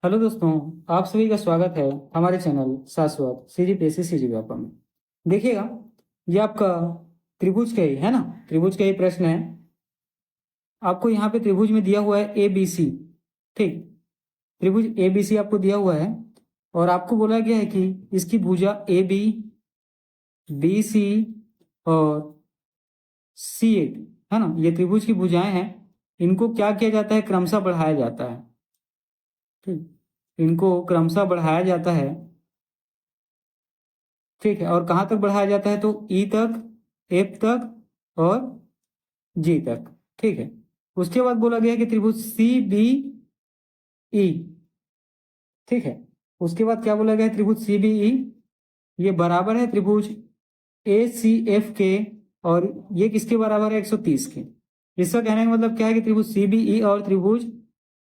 Hello दोस्तों, आप सभी का स्वागत है हमारे चैनल शाश्वत सीजीपीएससी सीजीव्यापा में। देखिएगा, ये आपका त्रिभुज का ही है ना। त्रिभुज का ही प्रश्न है। आपको यहाँ पे त्रिभुज में दिया हुआ है ए बी सी। ठीक, त्रिभुज ए बी सी आपको दिया हुआ है और आपको बोला गया है कि इसकी भुजा ए बी, बी सी और सी ए है ना। ये त्रिभुज की भुजाएं हैं। इनको क्या किया जाता है? क्रमशः बढ़ाया जाता है। ठीक, इनको क्रमशः बढ़ाया जाता है। ठीक है, और कहाँ तक बढ़ाया जाता है? तो ई तक, एफ तक और जी तक। ठीक है, उसके बाद बोला गया कि त्रिभुज सी बी ई। ठीक है, उसके बाद क्या बोला गया है? त्रिभुज सी बी ई ये बराबर है त्रिभुज ए सी एफ के। और ये किसके बराबर है? 130 के। इसका कहने का मतलब क्या है कि त्रिभुज सी बी ई और त्रिभुज,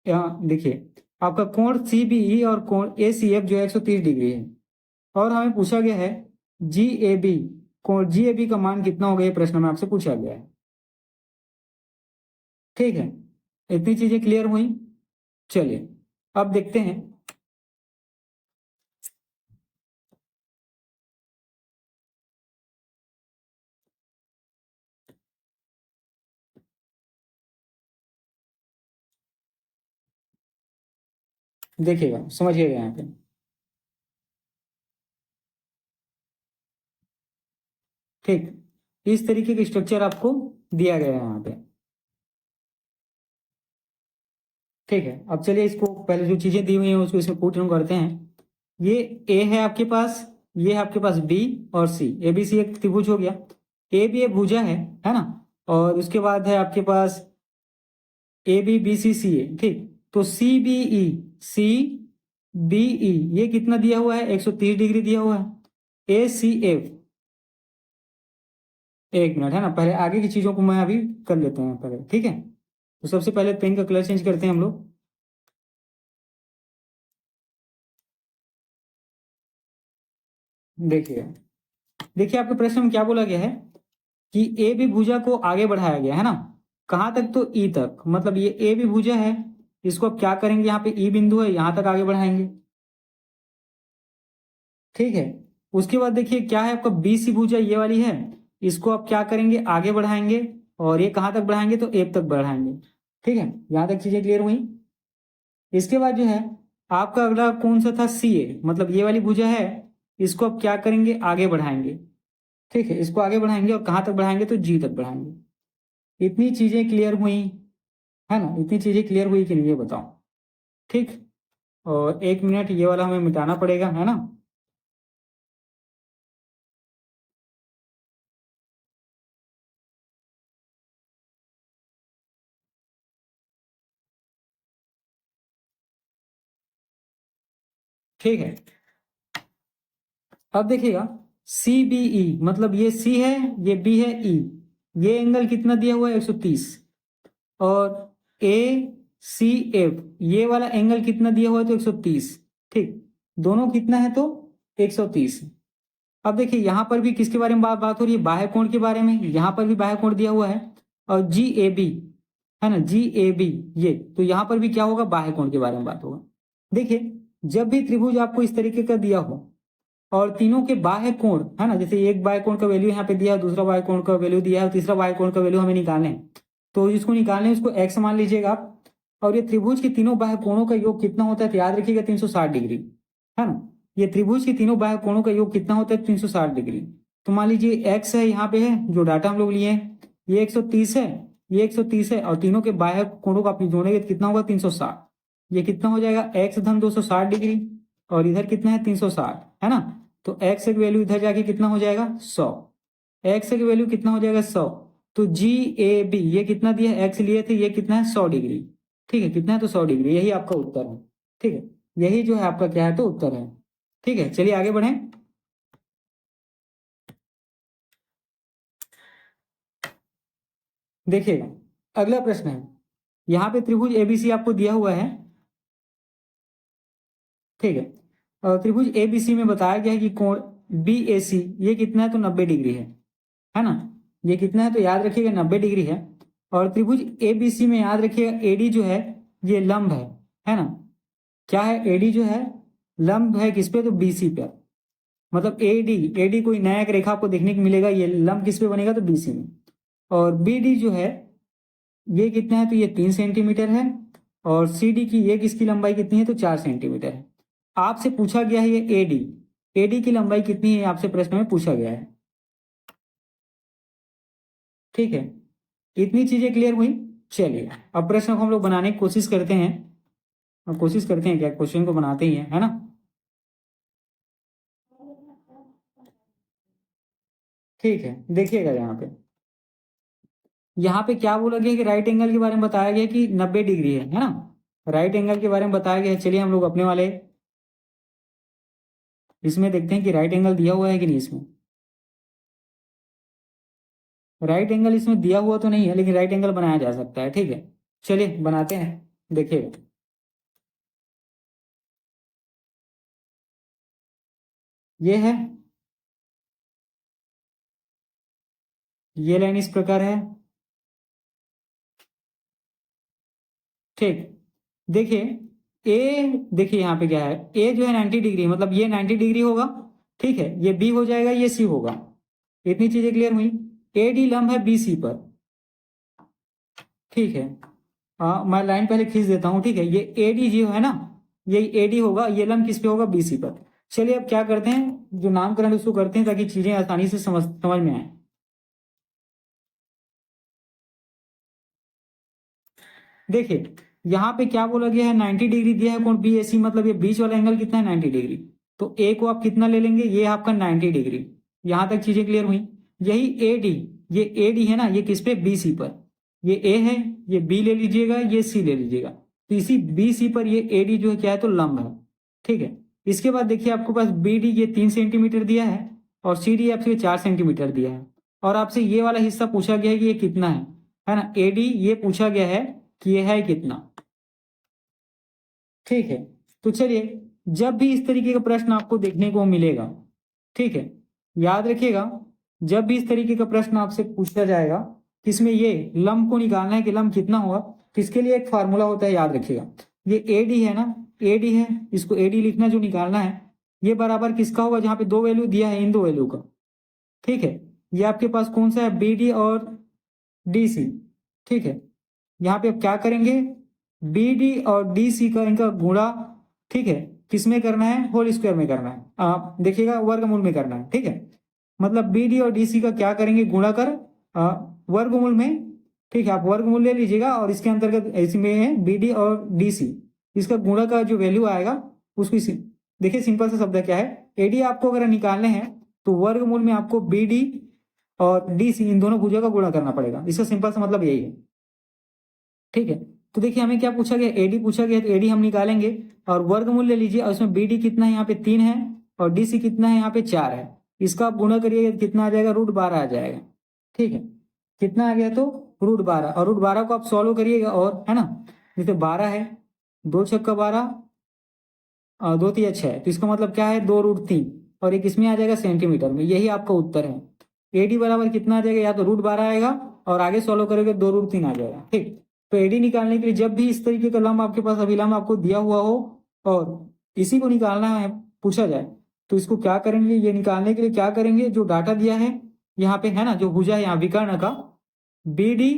यहाँ देखिए, आपका कोण सी बी ई और कोण ए सी एफ जो है 130 डिग्री है। और हमें पूछा गया है जी ए बी, कोण जी ए बी का मान कितना होगा? ये प्रश्न में आपसे पूछा गया है। ठीक है, इतनी चीजें क्लियर हुई। चलिए अब देखते हैं। देखिएगा, समझिएगा यहाँ पे। ठीक, इस तरीके का स्ट्रक्चर आपको दिया गया है यहाँ पे। ठीक है, अब चलिए इसको पहले जो चीजें दी हुई हैं उसको इसमें पुट करते हैं। ये ए है आपके पास, ये है आपके पास बी और सी। ए बी सी एक त्रिभुज हो गया। ए भी एक भुजा है ना। और उसके बाद है आपके पास ए बी बी सी सी ए। ठीक, तो C B E, C B E ये कितना दिया हुआ है? 130 डिग्री दिया हुआ है। ए सी एफ, एक मिनट है ना, पहले आगे की चीजों को मैं अभी कर लेते हैं पहले। ठीक है, तो सबसे पहले पेन का कलर चेंज करते हैं हम लोग। देखिए, देखिए आपके प्रश्न में क्या बोला गया है कि ए बी भुजा को आगे बढ़ाया गया है ना। कहाँ तक? तो ई तक। मतलब ये ए बी भुजा है, इसको अब क्या करेंगे? यहाँ पे ई बिंदु है, यहां तक आगे बढ़ाएंगे। ठीक है, उसके बाद देखिए क्या है आपका बी सी भुजा, ये वाली है। इसको आप क्या करेंगे? आगे बढ़ाएंगे। और ये कहाँ तक बढ़ाएंगे? तो एफ तक बढ़ाएंगे। ठीक है, यहां तक चीजें क्लियर हुई। इसके बाद जो है आपका अगला कौन सा था? सी ए, मतलब ये वाली भुजा है। इसको आप क्या करेंगे? आगे बढ़ाएंगे। ठीक है, इसको आगे बढ़ाएंगे और कहाँ तक बढ़ाएंगे? तो जी तक बढ़ाएंगे। इतनी चीजें क्लियर हुई है ना। इतनी चीजें क्लियर हुई कि नहीं ये बताओ। ठीक, और एक मिनट ये वाला हमें मिटाना पड़ेगा है ना। ठीक है, अब देखिएगा सी बी ई, मतलब ये सी है, ये बी है, ई। ये एंगल कितना दिया हुआ है? 130। और ए सी एफ ये वाला एंगल कितना दिया हुआ है? तो 130। ठीक, दोनों कितना है? तो 130। अब देखिए यहां पर भी किसके बारे में बात हो रही है? बाह्य कोण के बारे में। यहां पर भी बाह्य कोण दिया हुआ है। और जी ए बी है ना, जी ए बी ये, तो यहां पर भी क्या होगा? बाह्य कोण के बारे में बात होगा। देखिए, जब भी त्रिभुज आपको इस तरीके का दिया हो और तीनों के बाह्य कोण है ना, जैसे एक बाह्य कोण का वैल्यू यहाँ पे दिया है, दूसरा बाह्य कोण का वैल्यू दिया है, तीसरा बाह्य कोण का वैल्यू हमें निकालना है। तो जिसको निकालने उसको एक्स मान लीजिएगा आप। और ये त्रिभुज के तीनों बाह्य कोणों का योग कितना होता है? तो याद रखिएगा 360 डिग्री है ना। ये त्रिभुज के तीनों बाह्य कोणों का योग कितना होता है? 360 डिग्री। तो मान लीजिए एक्स है यहाँ पे, है जो डाटा हम लोग लिए हैं, ये 130 है, ये 130 है, और तीनों के बाह्य कोणों को आप जोड़ेंगे तो कितना होगा? 360। ये कितना हो जाएगा? एक्स धन 260 डिग्री। और इधर कितना है? 360 है ना। तो एक्स की वैल्यू इधर जाके कितना हो जाएगा? 100। एक्स की वैल्यू कितना हो जाएगा? 100। तो जी ए बी ये कितना दिया है? एक्स लिए थे, ये कितना है? 100 डिग्री। ठीक है, कितना है? तो 100 डिग्री, यही आपका उत्तर है। ठीक है, यही जो है आपका क्या है? तो उत्तर है। ठीक है, चलिए आगे बढ़ें। देखिएगा, अगला प्रश्न है। यहाँ पे त्रिभुज एबीसी आपको दिया हुआ है। ठीक है, और त्रिभुज एबीसी में बताया गया है कि कोण बी ए सी ये कितना है? तो 90 डिग्री है ना। ये कितना है? तो याद रखिएगा 90 डिग्री है। और त्रिभुज एबीसी में याद रखिएगा एडी जो है ये लंब है ना। क्या है, एडी जो है लंब है किस पे, तो बीसी पे। मतलब एडी कोई नया एक रेखा आपको देखने को मिलेगा, ये लंब किस पे बनेगा, तो बीसी में। और बीडी जो है ये कितना है, तो ये 3 सेंटीमीटर है। और सीडी की ये किसकी लंबाई कितनी है, तो 4 सेंटीमीटर है। आपसे पूछा गया है ये एडी, एडी की लंबाई कितनी है आपसे प्रश्न में पूछा गया है। ठीक है, इतनी चीजें क्लियर हुई। चलिए अब प्रश्न को हम लोग बनाने की कोशिश करते हैं, और कोशिश करते हैं क्या, क्वेश्चन को बनाते ही हैं, है ना। ठीक है, देखिएगा यहाँ पे क्या बोला गया कि राइट एंगल के बारे में बताया गया कि 90 डिग्री है ना। राइट एंगल के बारे में बताया गया है। चलिए हम लोग अपने वाले इसमें देखते हैं कि राइट एंगल दिया हुआ है कि नहीं। इसमें राइट एंगल इसमें दिया हुआ तो नहीं है, लेकिन राइट एंगल बनाया जा सकता है। ठीक है, चलिए बनाते हैं, देखिएगा। ये है, ये लाइन इस प्रकार है। ठीक, देखिए ए, देखिए यहाँ पे क्या है, ए जो है 90 डिग्री, मतलब ये 90 डिग्री होगा। ठीक है, ये बी हो जाएगा, ये सी होगा। इतनी चीजें क्लियर हुई। ए डी लंब है बी सी पर। ठीक है, मैं लाइन पहले खींच देता हूँ। ठीक है, ये ए डी जो है ना, ये ए डी होगा, ये लंब किस पे होगा, बी सी पर। चलिए अब क्या करते हैं, जो नामकरण उसको करते हैं ताकि चीजें आसानी से समझ में आए। देखिए यहाँ पे क्या बोला गया है, 90 डिग्री दिया है कौन, बी ए सी, मतलब ये बीच वाला एंगल कितना है, 90 डिग्री। तो ए को आप कितना ले लेंगे, ये आपका 90 डिग्री। यहां तक चीजें क्लियर हुई। यही ए डी, ये ए डी है ना, ये किस पे, बी सी पर। ये ए है, ये बी ले लीजिएगा, ये सी ले लीजिएगा। तो इसी बी सी पर ये ए डी जो है क्या है, तो लंब है। ठीक है, इसके बाद देखिए आपके पास बी डी ये 3 सेंटीमीटर दिया है, और सी डी आपसे 4 सेंटीमीटर दिया है। और आपसे ये वाला हिस्सा पूछा गया है कि ये कितना है ना, ए डी ये पूछा गया है कि ये है कितना। ठीक है, तो चलिए जब भी इस तरीके का प्रश्न आपको देखने को मिलेगा, ठीक है, याद रखिएगा, जब भी इस तरीके का प्रश्न आपसे पूछा जाएगा कि इसमें ये लंब को निकालना है कि लंब कितना होगा, तो इसके लिए एक फार्मूला होता है, याद रखिएगा। ये ए डी है ना, ए डी है, इसको ए डी लिखना, जो निकालना है ये बराबर किसका होगा, जहां पे दो वैल्यू दिया है, इन दो वैल्यू का। ठीक है, ये आपके पास कौन सा है, बी डी और डी सी। ठीक है, यहाँ पे आप क्या करेंगे, बी डी और डी सी का इनका गुणा, ठीक है, किसमें करना है, होल स्क्वायर में करना है, आप देखिएगा वर्गमूल में करना है। ठीक है, मतलब बी डी और डी सी का क्या करेंगे, गुणा कर वर्गमूल में। ठीक है, आप वर्गमूल ले लीजिएगा, और इसके अंतर्गत इसमें है बी डी और डी सी, इसका गुणा का जो वैल्यू आएगा उसको देखिए सिंपल सा शब्द क्या है, एडी आपको अगर निकालने हैं तो वर्गमूल में आपको बी डी और डी सी इन दोनों भुजों का गुणा करना पड़ेगा। इसका सिंपल सा मतलब यही है। ठीक है, तो देखिए हमें क्या पूछा गया, एडी पूछा गया, तो एडी हम निकालेंगे, और वर्गमूल ले लीजिए, और उसमें बीडी कितना है, यहाँ पे 3 है, और डीसी कितना है, यहाँ पे 4 है। इसका आप गुणा करिएगा, कितना आ जाएगा, √12 आ जाएगा। ठीक है, कितना आ गया, तो √12, और √12 को आप सॉल्व करिएगा, और है ना, जैसे 12 है, 2 × 6 = 12, और 2 × 3 = 6, तो इसका मतलब क्या है, 2√3, और एक इसमें आ जाएगा सेंटीमीटर में। यही आपका उत्तर है। एडी बराबर कितना आ जाएगा, या तो √12 आएगा, और आगे सॉल्व करोगे 2√3 आ जाएगा। ठीक, तो एडी निकालने के लिए जब भी इस तरीके का लंब आपके पास अभिलंब आपको दिया हुआ हो, और इसी को निकालना है पूछा जाए, तो इसको क्या करेंगे, ये निकालने के लिए क्या करेंगे, जो डाटा दिया है यहाँ पे है ना, जो भुजा है यहाँ विकर्ण का, बी डी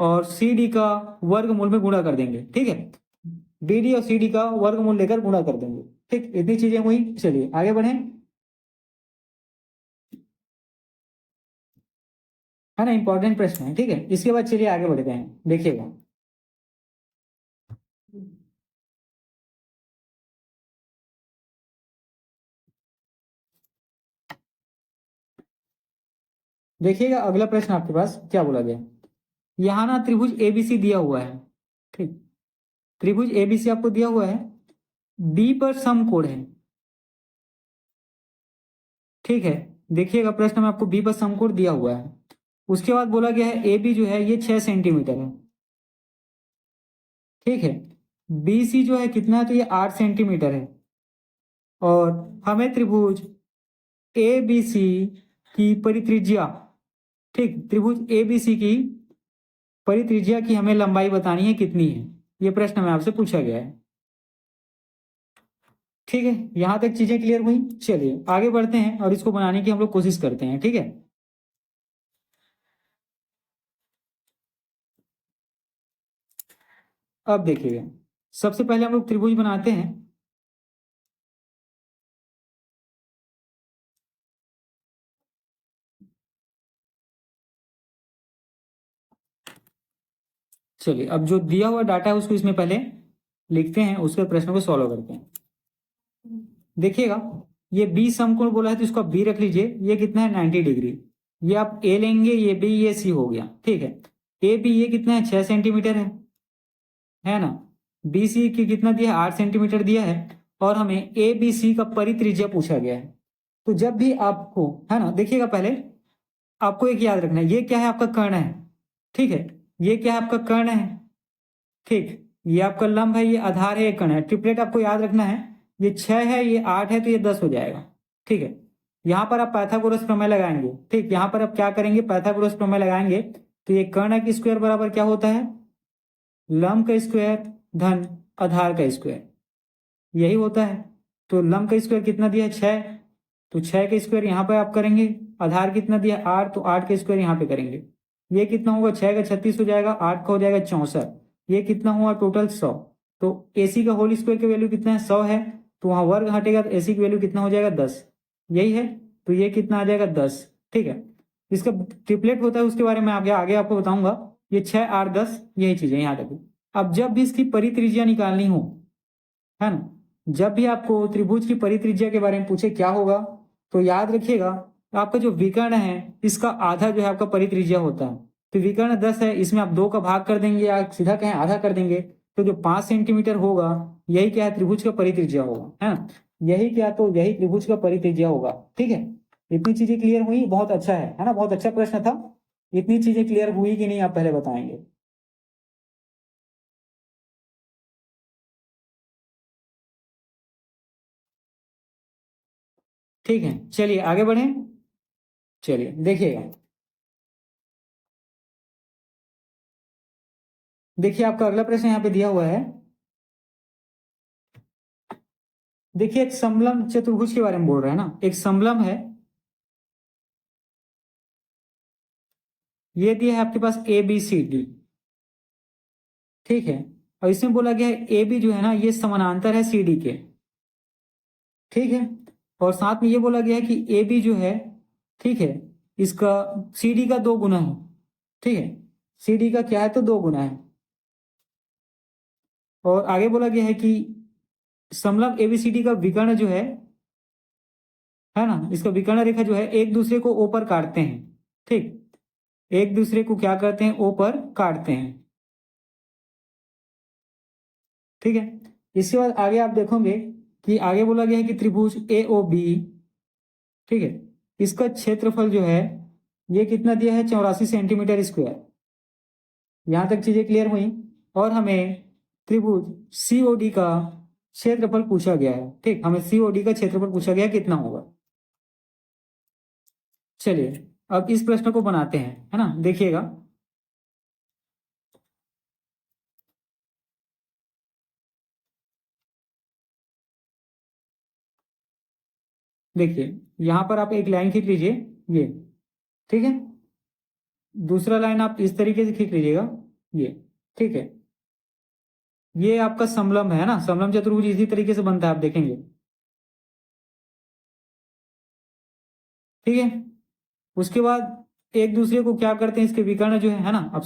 और सी डी का वर्गमूल में गुणा कर देंगे। ठीक है, बी डी और सी डी का वर्गमूल लेकर गुणा कर देंगे। ठीक, इतनी चीजें हुई। चलिए आगे बढ़े, है ना, इंपॉर्टेंट प्रश्न है। ठीक है, इसके बाद चलिए आगे बढ़ते हैं, देखिएगा। देखिएगा अगला प्रश्न आपके पास क्या बोला गया। यहाँ ना त्रिभुज एबीसी दिया हुआ है। ठीक, त्रिभुज एबीसी आपको दिया हुआ है, बी पर समकोण है। ठीक है, देखिएगा प्रश्न में आपको बी पर समकोण दिया हुआ है। उसके बाद बोला गया है ए बी जो है ये 6 सेंटीमीटर है। ठीक है, बी सी जो है कितना है, तो ये 8 सेंटीमीटर है। और हमें त्रिभुज ए बी सी की परित्रिज्या, ठीक, त्रिभुज ए बी सी की परित्रिज्या की हमें लंबाई बतानी है कितनी है, ये प्रश्न में आपसे पूछा गया है। ठीक है, यहां तक चीजें क्लियर हुई। चलिए आगे बढ़ते हैं और इसको बनाने की हम लोग कोशिश करते हैं। ठीक है, अब देखिएगा, सबसे पहले हम लोग त्रिभुज बनाते हैं। चलिए, अब जो दिया हुआ डाटा है उसको इसमें पहले लिखते हैं, उसके प्रश्न को सॉल्व करते हैं। देखिएगा, ये बी समकोण बोला है तो इसको बी रख लीजिए। ये कितना है, 90 डिग्री। ये आप ए लेंगे, ये बी, ये सी हो गया। ठीक है, ए बी ये कितना है, 6 सेंटीमीटर है ना। बी सी की कितना दिया है, 8 सेंटीमीटर दिया है। और हमें ए बी सी का परित्रिज्या पूछा गया है। तो जब भी आपको, है ना, देखिएगा पहले आपको एक याद रखना है, ये क्या है, आपका कर्ण है। ठीक है, ये क्या है, आपका कर्ण है। ठीक, ये आपका लंब है, ये आधार है, ये कर्ण है। ट्रिपलेट आपको याद रखना है, ये 6 है, ये 8 है, तो ये 10 हो जाएगा। ठीक है, यहाँ पर आप पाइथागोरस प्रमेय लगाएंगे। ठीक, यहाँ पर आप क्या करेंगे, पाइथागोरस प्रमेय लगाएंगे। तो ये कर्ण का स्क्वायर बराबर क्या होता है, लंब का स्क्वायर धन आधार का स्क्वायर, यही होता है। तो लंब का स्क्वायर कितना दिया है, 6। तो 6 का स्क्वायर यहाँ पे आप करेंगे। आधार कितना दिया, 8, तो 8 का स्क्वायर यहाँ पे करेंगे। ये कितना होगा, 6 का 36 हो जाएगा, 8 का हो जाएगा 64। ये कितना हुआ, टोटल 100। तो AC का होल स्क्वायर की वैल्यू कितना है, 100 है। तो वहाँ वर्ग हटेगा तो AC की वैल्यू कितना हो जाएगा, 10। यही है, तो ये कितना आ जाएगा, 10। ठीक है, इसका ट्रिपलेट होता है, उसके बारे में आगे आगे आपको बताऊंगा। ये 6, 8, 10, यही चीजें यहाँ तक। अब जब भी इसकी परित्रिज्या निकालनी हो, है ना, जब भी आपको त्रिभुज की परित्रिज्या के बारे में पूछे क्या होगा, तो याद रखिएगा, आपका जो विकर्ण है इसका आधा जो है आपका परित्रिज्या होता है। तो विकर्ण 10 है, इसमें आप 2 का भाग कर देंगे या सीधा कहें आधा कर देंगे, तो जो 5 सेंटीमीटर होगा यही क्या है, त्रिभुज का परित्रिज्या होगा, है ना। यही क्या, तो यही त्रिभुज का परित्रिज्या होगा। ठीक है, इतनी चीजें क्लियर हुई, बहुत अच्छा है ना, बहुत अच्छा प्रश्न था। इतनी चीजें क्लियर हुई कि नहीं, आप पहले बताएंगे। ठीक है, चलिए आगे बढ़े। चलिए देखिएगा, देखिए आपका अगला प्रश्न यहाँ पे दिया हुआ है। देखिए एक समलंब चतुर्भुज के बारे में बोल रहे हैं ना, एक समलंब है, ये दिया है आपके पास ABCD। ठीक है, और इसमें बोला गया है AB जो है ना, ये समानांतर है CD के। ठीक है, और साथ में ये बोला गया है कि AB जो है, ठीक है, इसका CD का 2 गुना है। ठीक है, CD का क्या है, तो 2 गुना है। और आगे बोला गया है कि समलंब ABCD का विकर्ण जो है ना, इसका विकर्ण रेखा जो है एक दूसरे को O पर काटते हैं। ठीक, एक दूसरे को क्या करते हैं, O पर काटते हैं। ठीक है, इसके बाद आगे आप देखोगे कि आगे बोला गया है कि त्रिभुज AOB, ठीक है, इसका क्षेत्रफल जो है ये कितना दिया है, 84 सेंटीमीटर स्क्वायर। यहां तक चीजें क्लियर हुई। और हमें त्रिभुज COD का क्षेत्रफल पूछा गया है। ठीक, हमें COD का क्षेत्रफल पूछा गया कितना होगा। चलिए अब इस प्रश्न को बनाते हैं, है ना, देखिएगा। देखिए यहां पर आप एक लाइन खींच लीजिए, ये। ठीक है, दूसरा लाइन आप इस तरीके से खींच लीजिएगा, ये। ठीक है, ये आपका समलंब है ना, समलंब चतुर्भुज इसी तरीके से बनता है, आप देखेंगे। ठीक है, उसके बाद एक दूसरे को क्या करते हैं, इसके विकर्ण जो है ना, अब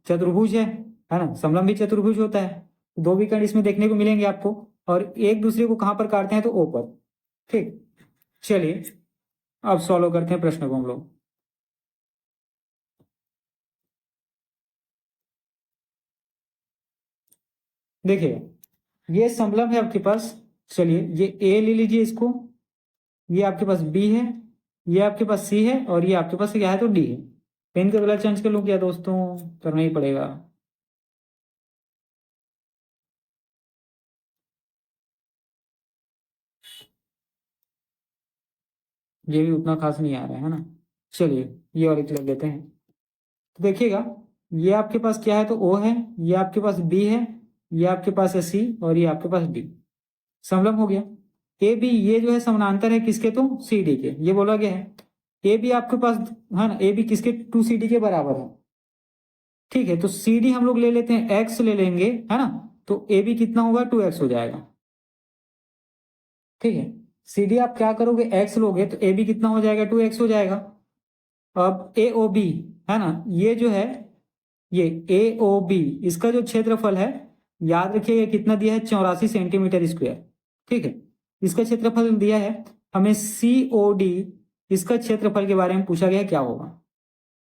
चतुर्भुज है ना, समलंब भी चतुर्भुज होता है। 2 विकर्ण इसमें देखने को मिलेंगे आपको, और एक दूसरे को कहां पर काटते हैं, तो O पर। ठीक, चलिए अब सॉल्व करते हैं प्रश्न को हम लोग। देखिए ये समलंब है आपके पास। चलिए ये A ले लीजिए इसको, ये आपके पास B है, ये आपके पास C है, और ये आपके पास क्या है, तो D है। पेन का कलर चेंज कर लूं क्या दोस्तों, करना ही पड़ेगा। ये भी उतना खास नहीं आ रहा है ना। चलिए ये वाली लिख लेते हैं। तो देखिएगा, ये आपके पास क्या है, तो O है, ये आपके पास B है, ये आपके पास है C, और ये आपके पास D। समलंब हो गया। ए बी ये जो है समानांतर है किसके, तो सी डी के, ये बोला गया है। ए बी आपके पास है ना, ए बी किसके, 2CD के बराबर है। ठीक है, तो सी डी हम लोग ले लेते हैं, एक्स ले लेंगे है ना, तो ए बी कितना होगा, 2x हो जाएगा। ठीक है, सी डी आप क्या करोगे, एक्स लोगे तो ए बी कितना हो जाएगा, 2x हो जाएगा। अब ए ओ बी है ना, ये जो है, ये ए ओ बी इसका जो क्षेत्रफल है, याद रखिएगा कितना दिया है, 84 सेंटीमीटर स्क्वायर। ठीक है, इसका क्षेत्रफल दिया है हमें, सी ओ डी इसका क्षेत्रफल के बारे में पूछा गया, क्या होगा।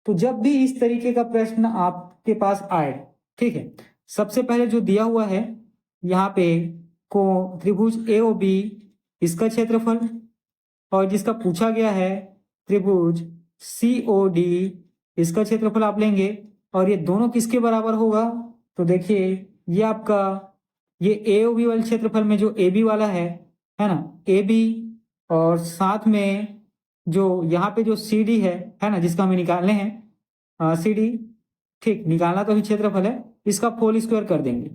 तो जब भी इस तरीके का प्रश्न आपके पास आए, ठीक है, सबसे पहले जो दिया हुआ है यहाँ पे को त्रिभुज ए ओ बी इसका क्षेत्रफल, और जिसका पूछा गया है त्रिभुज सी ओ डी इसका क्षेत्रफल आप लेंगे, और ये दोनों किसके बराबर होगा, तो देखिए ये आपका, ये ए ओ बी वाले क्षेत्रफल में जो ए बी वाला है ना, ए बी, और साथ में जो यहाँ पे जो सी डी है ना, जिसका हमें निकालने हैं सी डी, ठीक, निकालना तो भी क्षेत्रफल है, इसका होल स्क्वायर कर देंगे।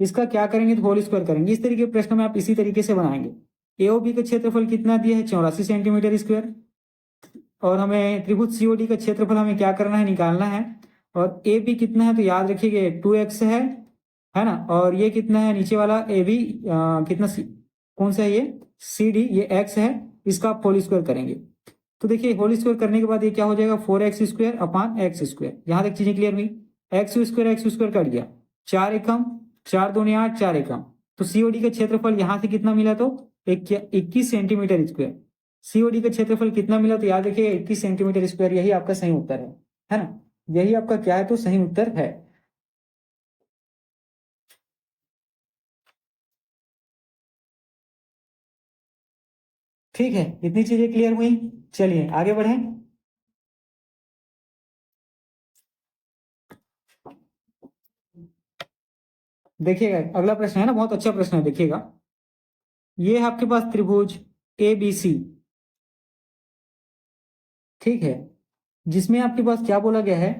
इसका क्या करेंगे, तो होल स्क्वायर करेंगे। इस तरीके के प्रश्न में आप इसी तरीके से बनाएंगे। एओबी का क्षेत्रफल कितना दिया है, 84 सेंटीमीटर स्क्वायर, और हमें त्रिभुज सीओडी का क्षेत्रफल हमें क्या करना है, निकालना है। और ए बी कितना है, तो याद रखिए 2x है ना, और ये कितना है नीचे वाला ए बी कितना कौन सा है ये, सी डी, ये x है, इसका आप होल स्क्वायर करेंगे। तो देखिए होल स्क्वायर करने के बाद ये क्या हो जाएगा, 4x² अपान x²। यहाँ तक चीजें क्लियर हुई, x² कट गया, 4 एकम 4 दूनी 8, 4 एकम, तो सीओडी का क्षेत्रफल यहाँ से कितना मिला, तो 21 सेंटीमीटर स्क्वायर। सीओडी का क्षेत्रफल कितना मिला, तो याद रखिए 21 सेंटीमीटर स्क्वायर, यही आपका सही उत्तर है ना, यही आपका क्या है, तो सही उत्तर है। ठीक है, इतनी चीजें क्लियर हुई, चलिए आगे बढ़ें। देखिएगा अगला प्रश्न है ना, बहुत अच्छा प्रश्न है, देखिएगा। ये है आपके पास त्रिभुज ए बी सी, ठीक है, जिसमें आपके पास क्या बोला गया है,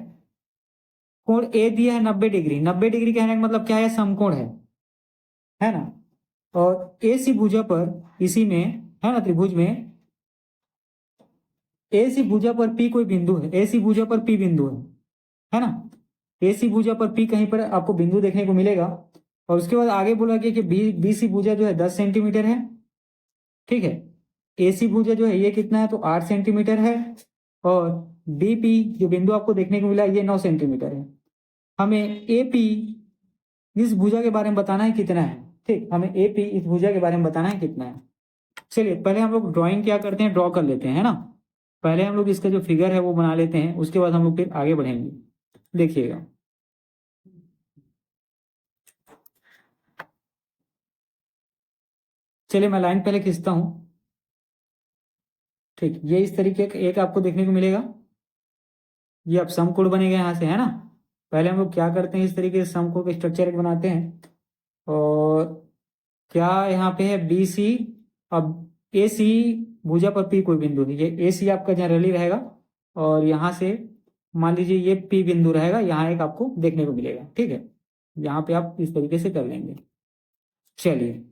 कोण ए दिया है 90 डिग्री। 90 डिग्री कहने का मतलब क्या है, समकोण है ना, और ए सी भुजा पर इसी में है ना, त्रिभुज में ए सी भुजा पर पी कोई बिंदु है, ए सी भुजा पर पी बिंदु है ना, ए सी भुजा पर पी कहीं पर आपको बिंदु देखने को मिलेगा। और उसके बाद आगे बोला गया कि बी सी भुजा जो है 10 सेंटीमीटर है। ठीक है, ए सी भुजा जो है ये कितना है, तो 8 सेंटीमीटर है, और डी पी जो बिंदु आपको देखने को मिला ये 9 सेंटीमीटर है। हमें ए पी इस भुजा के बारे में बताना है कितना है। ठीक, हमें ए पी इस भुजा के बारे में बताना है कितना है। चलिए पहले हम लोग ड्राइंग क्या करते हैं, ड्रॉ कर लेते हैं, है ना। पहले हम लोग इसका जो फिगर है वो बना लेते हैं, उसके बाद हम लोग फिर आगे बढ़ेंगे। देखिएगा, चलिए मैं लाइन पहले खींचता हूं। ठीक, ये इस तरीके का एक आपको देखने को मिलेगा, ये अब समकोण बनेगा यहाँ से, है ना। पहले हम लोग क्या करते हैं, इस तरीके से समकोण का स्ट्रक्चर एक बनाते हैं, और क्या यहाँ पे है बी सी, अब ए सी भुजा पर पी कोई बिंदु नहीं, ये ए सी आपका जनरली रहेगा, और यहाँ से मान लीजिए ये पी बिंदु रहेगा, यहाँ एक आपको देखने को मिलेगा। ठीक है, यहाँ पे आप इस तरीके से कर लेंगे। चलिए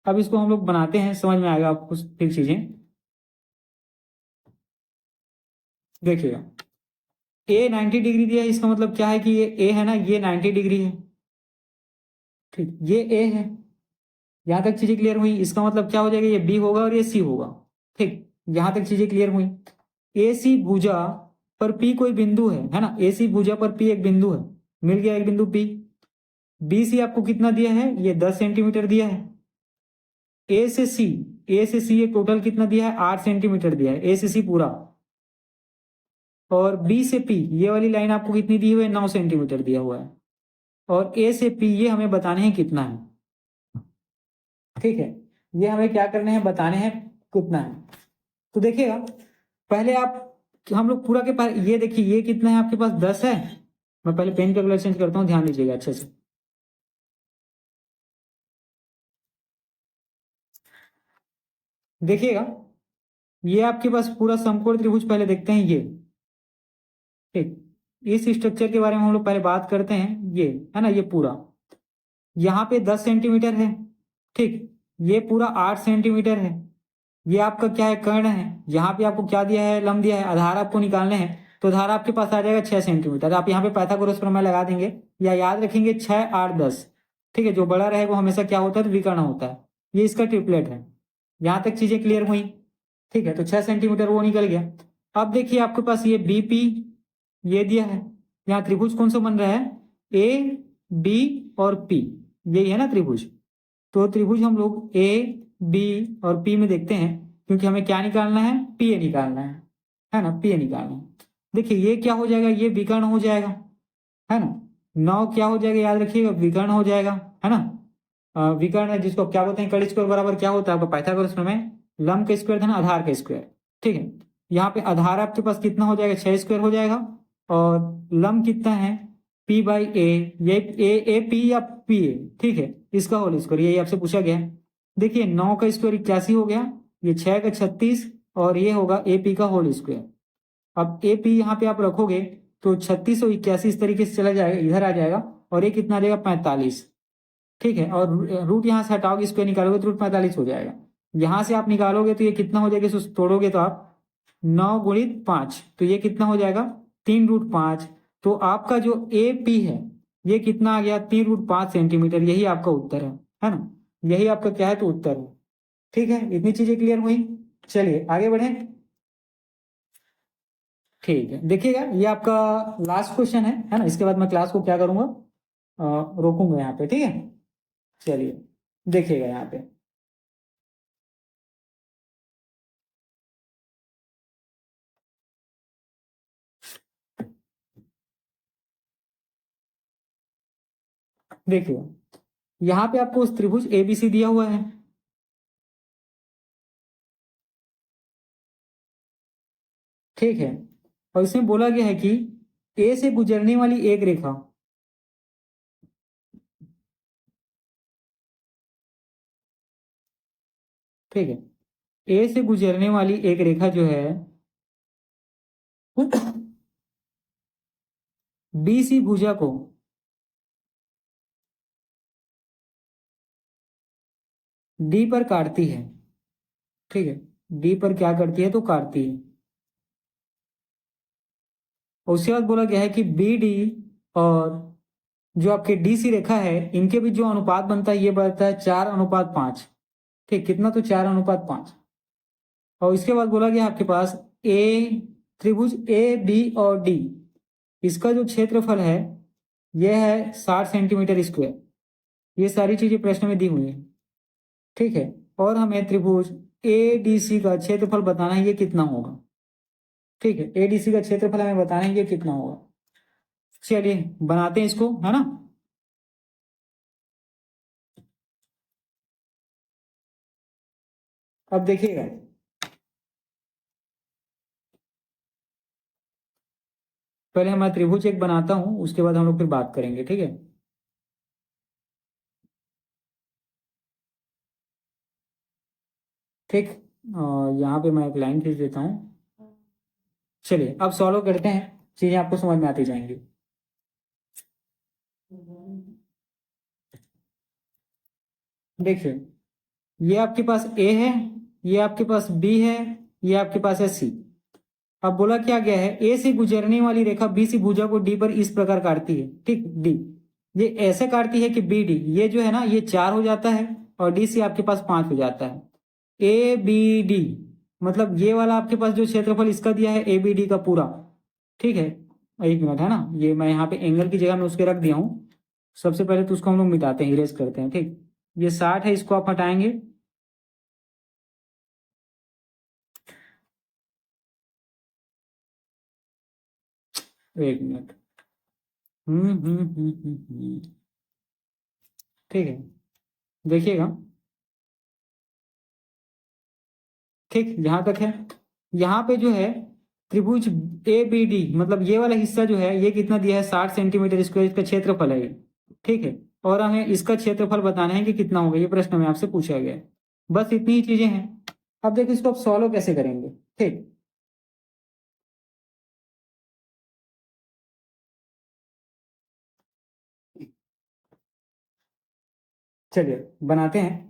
अब इसको हम लोग बनाते हैं, समझ में आएगा आपको फिर चीजें। देखिएगा, ए 90 डिग्री दिया है, इसका मतलब क्या है कि ये ए है ना, ये 90 डिग्री है। ठीक, ये ए है, यहां तक चीजें क्लियर हुई। इसका मतलब क्या हो जाएगा, ये बी होगा और ये सी होगा। ठीक, यहां तक चीजें क्लियर हुई। ए सी भुजा पर पी कोई बिंदु है ना, ए सी भुजा पर पी एक बिंदु है, मिल गया एक बिंदु पी। बी सी आपको कितना दिया है, ये 10 सेंटीमीटर दिया है। ए से सी, ए से सी ये टोटल कितना दिया है, 8 सेंटीमीटर दिया है, ए से सी पूरा। और बी से पी ये वाली लाइन आपको कितनी दी हुई है, 9 सेंटीमीटर दिया हुआ है। और ए से पी ये हमें बताने हैं कितना है। ठीक है, ये हमें क्या करने हैं, बताने हैं कितना है। तो देखिएगा पहले आप, हम लोग पूरा के पास, ये देखिए ये कितना है आपके पास, 10 है। मैं पहले पेन का कलर चेंज करता हूँ, ध्यान दीजिएगा अच्छे से। देखिएगा ये आपके पास पूरा समकोण त्रिभुज, पहले देखते हैं ये। ठीक, इस स्ट्रक्चर के बारे में हम लोग पहले बात करते हैं, ये है ना, ये पूरा यहाँ पे 10 सेंटीमीटर है। ठीक, ये पूरा 8 सेंटीमीटर है। ये आपका क्या है, कर्ण है। यहाँ पे आपको क्या दिया है, लंब दिया है, आधार आपको निकालने हैं। तो आधार आपके पास आ जाएगा 6 सेंटीमीटर। आप यहाँ पे पाइथागोरस प्रमेय लगा देंगे या याद रखेंगे 6, 8, 10। ठीक है, जो बड़ा रहेगा वो हमेशा क्या होता है, तो विकर्ण होता है। ये इसका ट्रिपलेट है। यहाँ तक चीजें क्लियर हुई। ठीक है, तो 6 सेंटीमीटर वो निकल गया। अब देखिए आपके पास ये बीपी ये दिया है। यहाँ त्रिभुज कौन सा बन रहा है, ए बी और पी, यही है ना त्रिभुज। तो त्रिभुज हम लोग ए बी और पी में देखते हैं, क्योंकि हमें क्या निकालना है, पी ए निकालना है ना, पी ए निकालना है। देखिए ये क्या हो जाएगा, ये विकर्ण हो जाएगा, है ना। 9 क्या हो जाएगा, याद रखिएगा, विकर्ण हो जाएगा, है ना। विकर्ण है जिसको क्या बोलते हैं, कड़ी स्क्वायर बराबर क्या होता है आपका पाइथागोरस प्रमेय, लंब का स्क्वायर था ना, आधार का स्क्वायर। ठीक है, यहाँ पे आधार आपके पास कितना हो जाएगा, 6 स्क्वायर हो जाएगा। और लंब कितना है, पी बाई ए, ये ए पी या पी ए, ठीक है, इसका होल स्क्वायर, यही आपसे पूछा गया है। देखिए 9 का स्क्वायर 81 हो गया, ये 6 का 36, और ये होगा ए पी का होल स्क्वायर। अब ए पी यहाँ पे आप रखोगे तो 3681 इस तरीके से चला जाएगा, इधर आ जाएगा, और ये कितना आ जाएगा, 45। ठीक है, और रूट यहाँ से हटाओगे, स्क्वायर निकालोगे तो रूट 45 हो जाएगा। यहाँ से आप निकालोगे तो ये कितना हो जाएगा, इसको तोड़ोगे तो आप 9 × 5, तो ये कितना हो जाएगा, 3√5। तो आपका जो ए पी है ये कितना आ गया, 3√5 सेंटीमीटर, यही आपका उत्तर है ना। यही आपका क्या है, तो उत्तर है। ठीक है, इतनी चीजें क्लियर हुई। चलिए आगे बढ़े। ठीक है, देखिएगा ये आपका लास्ट क्वेश्चन है ना। इसके बाद मैं क्लास को क्या करूंगा, रोकूंगा यहाँ पे। ठीक है, चलिए देखिएगा यहाँ पे। देखिए यहाँ पे आपको उस त्रिभुज एबीसी दिया हुआ है। ठीक है, और इसमें बोला गया है कि ए से गुजरने वाली एक रेखा, ठीक है, ए से गुजरने वाली एक रेखा जो है बी सी भुजा को डी पर काटती है। ठीक है, डी पर क्या करती है, तो काटती है। और उसके बाद बोला गया है कि बी डी और जो आपके डी सी रेखा है, इनके बीच जो अनुपात बनता है ये बनता है 4:5। ठीक, कितना, तो 4:5। और इसके बाद बोला गया आपके पास ए त्रिभुज ए बी और डी, इसका जो क्षेत्रफल है यह है 60 सेंटीमीटर स्क्वायर। ये सारी चीजें प्रश्न में दी हुई है। ठीक है, और हमें त्रिभुज ए डी सी का क्षेत्रफल बताना है, ये कितना होगा। ठीक है, ए डी सी का क्षेत्रफल हमें बताना है, ये कितना होगा। चलिए बनाते हैं इसको, है ना। अब देखिएगा, पहले मैं त्रिभुज एक बनाता हूं, उसके बाद हम लोग फिर बात करेंगे। ठीक है, ठीक। यहाँ पे मैं एक लाइन खींच देता हूँ। चलिए अब सॉल्व करते हैं, चीजें आपको समझ में आती जाएंगी। देखिए ये आपके पास ए है, ये आपके पास बी है, ये आपके पास है सी। अब बोला क्या गया है, ए से गुजरने वाली रेखा बी सी भुजा को डी पर इस प्रकार काटती है। ठीक, डी ये ऐसे काटती है कि बी डी ये जो है ना, ये 4 हो जाता है, और डी सी आपके पास 5 हो जाता है। ए बी डी मतलब ये वाला आपके पास जो क्षेत्रफल इसका दिया है, ए बी डी का पूरा। ठीक है, एक मिनट, है ना, ये मैं यहाँ पे एंगल की जगह में उसके रख दिया हूँ। सबसे पहले तो उसको हम लोग मिटाते हैं, इरेज करते हैं। ठीक, ये 60 है, इसको आप हटाएंगे। एक मिनट। ठीक है, देखिएगा। ठीक, यहाँ तक है। यहाँ पे जो है त्रिभुज ए बी डी मतलब ये वाला हिस्सा जो है, ये कितना दिया है, 60 सेंटीमीटर स्क्वायर इसका क्षेत्रफल है ये। ठीक है, और हमें इसका क्षेत्रफल बताना है कि कितना होगा, ये प्रश्न में आपसे पूछा गया है। बस इतनी ही चीजें हैं। अब देखो इसको आप सॉल्व कैसे करेंगे। ठीक, चलिए बनाते हैं।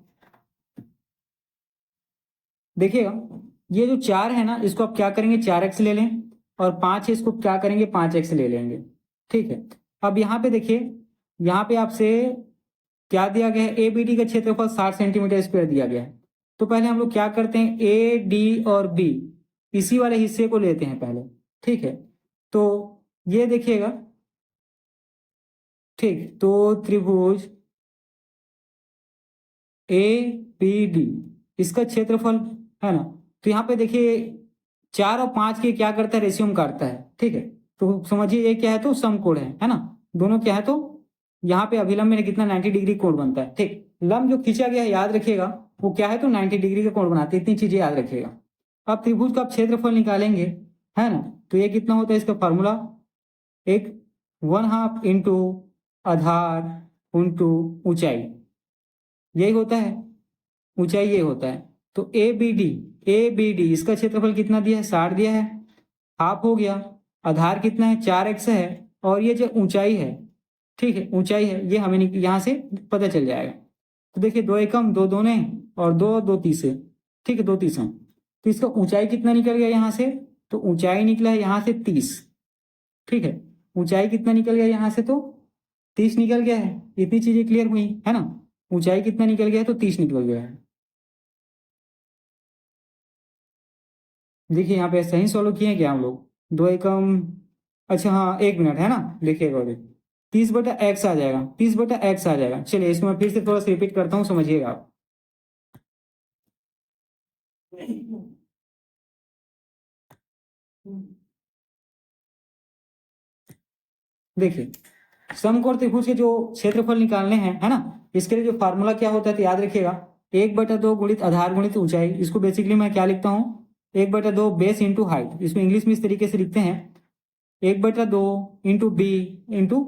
देखिएगा ये जो 4 है ना, इसको आप क्या करेंगे 4x ले लें, और 5 है इसको क्या करेंगे 5x ले लेंगे। ठीक है, अब यहाँ पे देखिए, यहाँ पे आपसे क्या दिया गया है, ए बी डी का क्षेत्रफल 60 सेंटीमीटर स्क्वायर दिया गया है। तो पहले हम लोग क्या करते हैं, ए डी और बी इसी वाले हिस्से को लेते हैं पहले। ठीक है, तो ये देखिएगा, ठीक, तो त्रिभुज ए बी डी इसका क्षेत्रफल है ना, तो यहाँ पे देखिए 4 और 5 के क्या करता है, रेशियो काटता है। ठीक है, तो समझिए ये क्या है, तो समकोण है ना, दोनों क्या है, तो यहाँ पे अभिलंब में कितना 90 डिग्री कोण बनता है। ठीक, लंब जो खींचा गया है याद रखिएगा वो क्या है, तो 90 डिग्री का कोण बनाते हैं, इतनी चीजें याद रखिएगा। अब त्रिभुज का क्षेत्रफल निकालेंगे, है ना, तो ये कितना होता है, इसका फॉर्मूला एक 1/2 इंटू आधार इंटू ऊंचाई, यही होता है, ऊंचाई ये होता है। तो ए बी डी इसका क्षेत्रफल कितना दिया है, 60 दिया है, हाफ हो गया, आधार कितना है 4x है, और ये जो ऊंचाई है, ठीक है ऊंचाई है, ये हमें यहाँ से पता चल जाएगा। तो देखिए 2 एकम 2 दूने और 2 2 तीसे, ठीक है 2 तीसों, तो इसका ऊंचाई कितना निकल गया यहाँ से, तो ऊंचाई निकला है यहाँ से 30। ठीक है, ऊंचाई कितना निकल गया यहाँ से, तो 30 निकल गया है। इतनी चीजें क्लियर हुई है ना, ऊंचाई कितना निकल गया है, तो 30 निकल गया है। देखिए यहाँ पे सही सॉल्व किए क्या हम लोग, 2 एकम, अच्छा हाँ 1 मिनट है ना, देखिएगा 30/x आ जाएगा, 30/x आ जाएगा। चलिए इसको मैं फिर से थोड़ा सा रिपीट करता हूँ, समझिएगा आप। देखिए समकोण त्रिभुज के जो क्षेत्रफल निकालने हैं, है ना, इसके लिए जो फार्मूला क्या होता है, तो याद रखिएगा 1/2 गुणित आधार गुणित ऊंचाई। इसको बेसिकली मैं क्या लिखता हूँ, 1/2 बेस इंटू हाइट, इसको इंग्लिश में इस तरीके से लिखते हैं 1/2 इंटू बी इंटू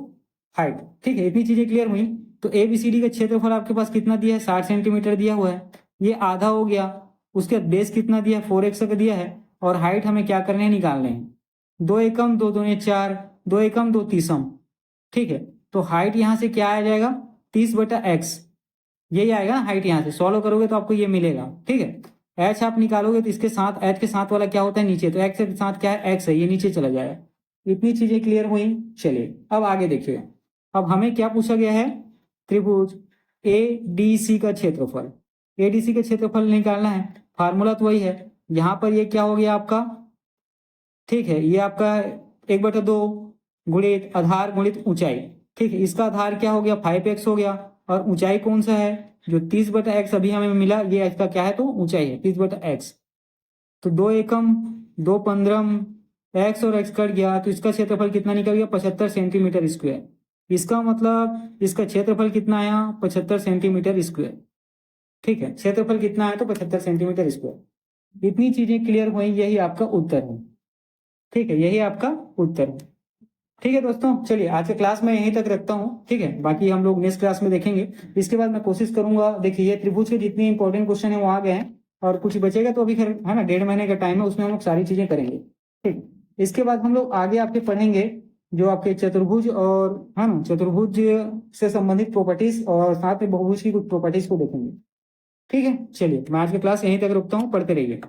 हाइट। ठीक है, इतनी चीजें क्लियर हुई। तो ए बी सी डी का क्षेत्रफल आपके पास कितना दिया है, 60 सेंटीमीटर दिया हुआ है, ये आधा हो गया। उसके बाद बेस कितना दिया है, 4x का दिया है, और हाइट हमें क्या करने हैं, निकालने हैं। 2 एकम 2 दूने 4, 2 एकम 2 तीसम। ठीक है, तो हाइट यहाँ से क्या आ जाएगा, 30/x, यही आएगा ना हाइट, यहाँ से सॉल्व करोगे तो आपको ये मिलेगा। ठीक है, एच आप निकालोगे तो इसके साथ एच के साथ वाला क्या होता है नीचे, तो एक्स के साथ क्या है, एक्स है, ये नीचे चला जाएगा। इतनी चीजें क्लियर हुई। चलिए अब आगे देखिए, अब हमें क्या पूछा गया है, त्रिभुज ए डी सी का क्षेत्रफल, ए डी सी का क्षेत्रफल निकालना है। फार्मूला तो वही है, यहाँ पर ये क्या हो गया आपका, ठीक है, ये आपका 1/2 गुणित आधार गुणित ऊंचाई। ठीक है, इसका आधार क्या हो गया 5x हो गया, और ऊंचाई कौन सा है, जो 30/x अभी हमें मिला, ये इसका क्या है, तो ऊंचाई है 30/x। तो 2 एकम 2 पंद्रम, x और x कट गया, तो इसका क्षेत्रफल कितना निकल गया, 75 सेंटीमीटर स्क्वायर। इसका मतलब इसका क्षेत्रफल कितना आया, 75 सेंटीमीटर स्क्वायर। ठीक है, क्षेत्रफल कितना है, तो 75 सेंटीमीटर स्क्वायर। इतनी चीजें क्लियर हुई, यही आपका उत्तर है। ठीक है, यही आपका उत्तर है। ठीक है दोस्तों, चलिए आज के क्लास में यहीं तक रखता हूँ। ठीक है, बाकी हम लोग नेक्स्ट क्लास में देखेंगे। इसके बाद मैं कोशिश करूंगा, देखिए ये त्रिभुज के जितने इंपॉर्टेंट क्वेश्चन है वो आ गए हैं, और कुछ बचेगा तो अभी खैर है ना, 1.5 महीने का टाइम है, उसमें हम लोग सारी चीजें करेंगे। ठीक, इसके बाद हम लोग आगे आपके पढ़ेंगे जो आपके चतुर्भुज और है ना, चतुर्भुज से संबंधित प्रॉपर्टीज, और साथ में बहुभुज की कुछ प्रॉपर्टीज को देखेंगे। ठीक है, चलिए मैं आज की क्लास यहीं तक रुकता हूँ, पढ़ते रहिए।